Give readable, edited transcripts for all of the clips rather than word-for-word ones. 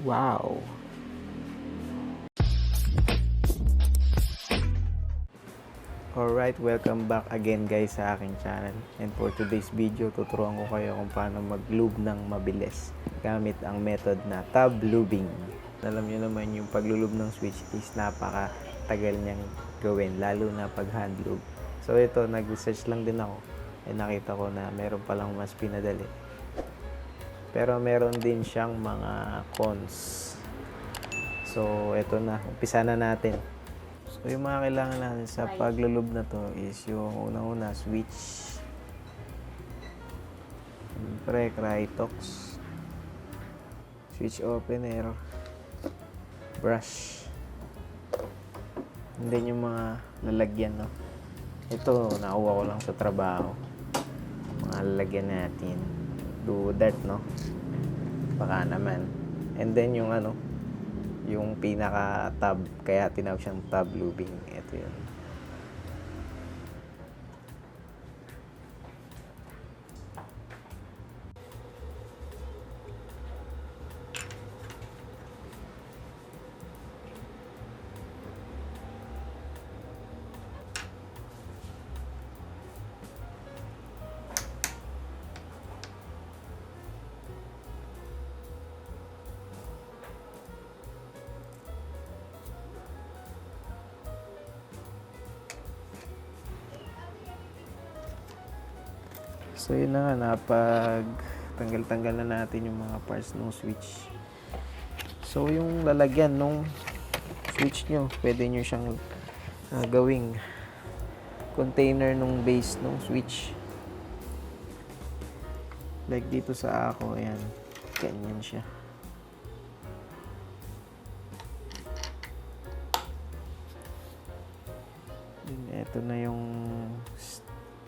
Wow! Alright, welcome back again guys sa aking channel. And for today's video, tuturuan ko kayo kung paano mag-lube ng mabilis gamit ang method na tab lubing. Alam nyo naman yung paglulube ng switch is napaka-tagal niyang gawin, lalo na pag hand lube. So ito, nag-research lang din ako. And nakita ko na meron palang mas pinadali. Pero meron din siyang mga cons. So ito na, umpisa na natin. So yung mga kailangan natin sa paglulub na to is yung unang-una switch, siyempre Krytox, switch opener, brush, and then yung mga lalagyan, no? Ito nakuha ko lang sa trabaho, mga lalagyan natin, do that, no? Baka naman. And then yung yung pinaka tab, kaya tinawag siyang tab lubing. Ito yun. So yun na nga, napag tanggal-tanggal na natin yung mga parts ng switch. So yung lalagyan nung switch nyo, pwede nyo siyang gawing container nung base nung switch. Like dito sa ako, ayan, ganyan siya. Ito na yung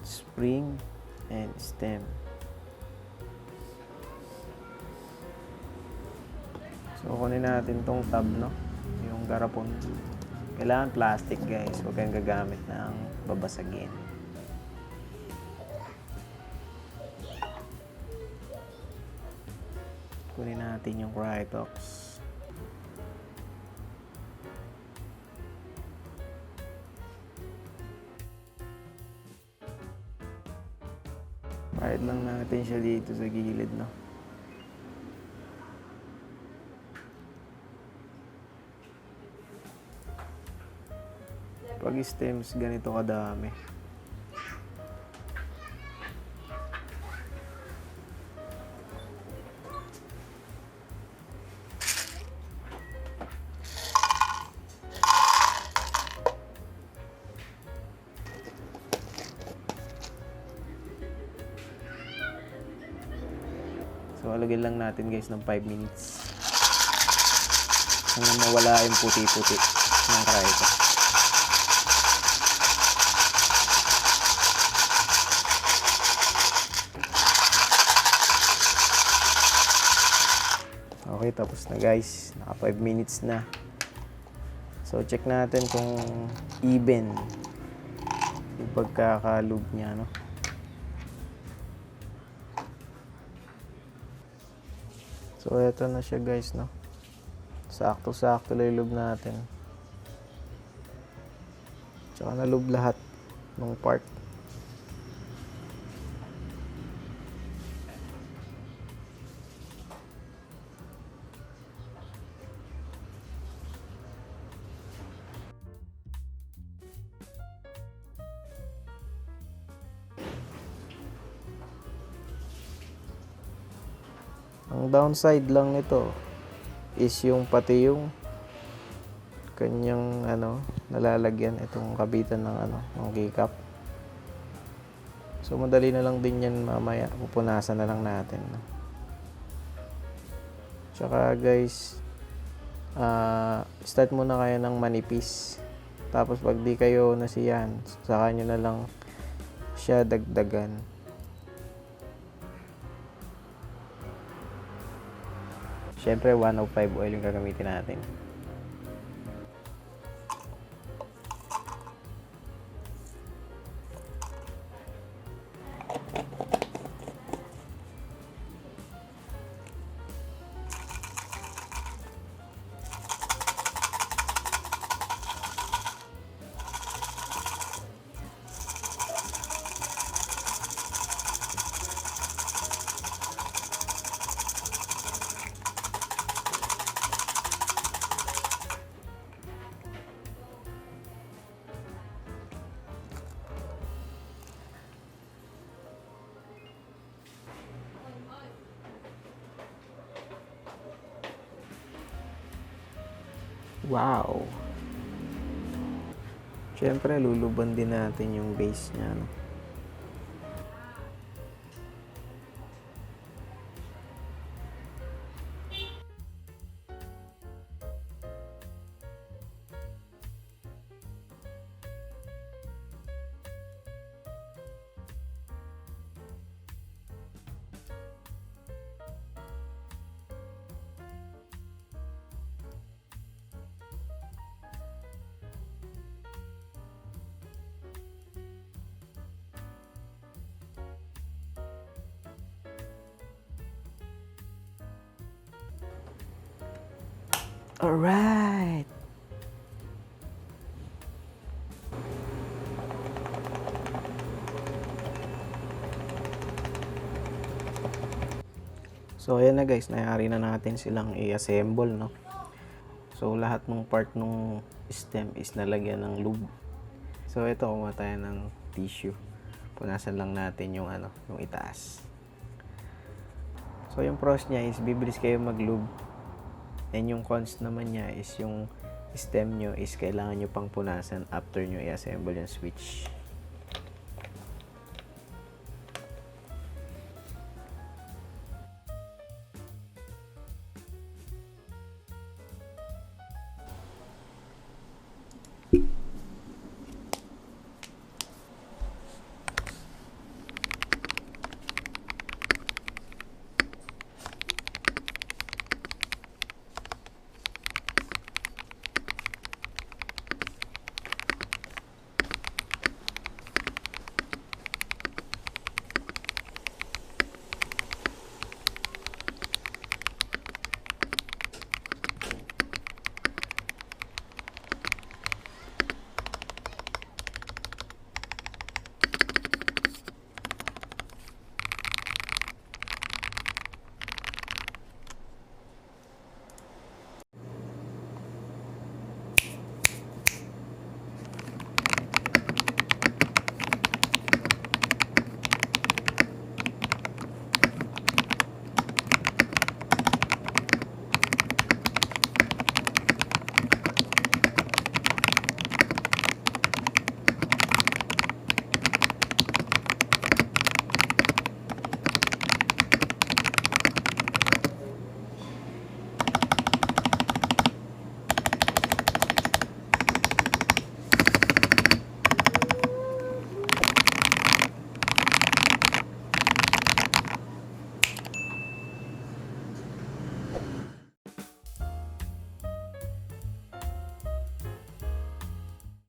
spring and stem. So kunin natin tong tab, no? Yung garapon. Kailangan plastic, guys. Huwag kayong gagamit ng babasagin. Kunin natin yung Krytox. Parit lang natin siya dito sa gilid, no? Pag stems, ganito kadami. So, alagyan lang natin guys ng 5 minutes. Hanggang mawala yung puti-puti ng Krytox. Okay, tapos na guys. Naka 5 minutes na. So, check natin kung even yung pagkaka-lube niya, no? So, eto na siya guys, no? Sakto-sakto lang yung lube natin. Tsaka na-lube lahat ng part. Ang downside lang nito is yung pati yung kanyang nalalagyan itong kabitan ng ng keycap. So madali na lang din yan mamaya, pupunasan na lang natin. Tsaka guys, start muna kayo ng manipis. Tapos pag di kayo nasiyahan, saka nyo na lang siya dagdagan. Siyempre 105 oil yung gagamitin natin. Wow! Siyempre, luluban din natin yung base niya, no? Alright! So, ayan na guys, nayari na natin silang i-assemble, no? So, lahat ng part ng stem is nalagyan ng lube. So, ito, kumuha tayo ng tissue. Punasan lang natin yung yung itaas. So, yung pros niya is bibilis kayo mag-lube. And yung cons naman niya is yung stem nyo is kailangan nyo pang punasan after nyo i-assemble yung switch.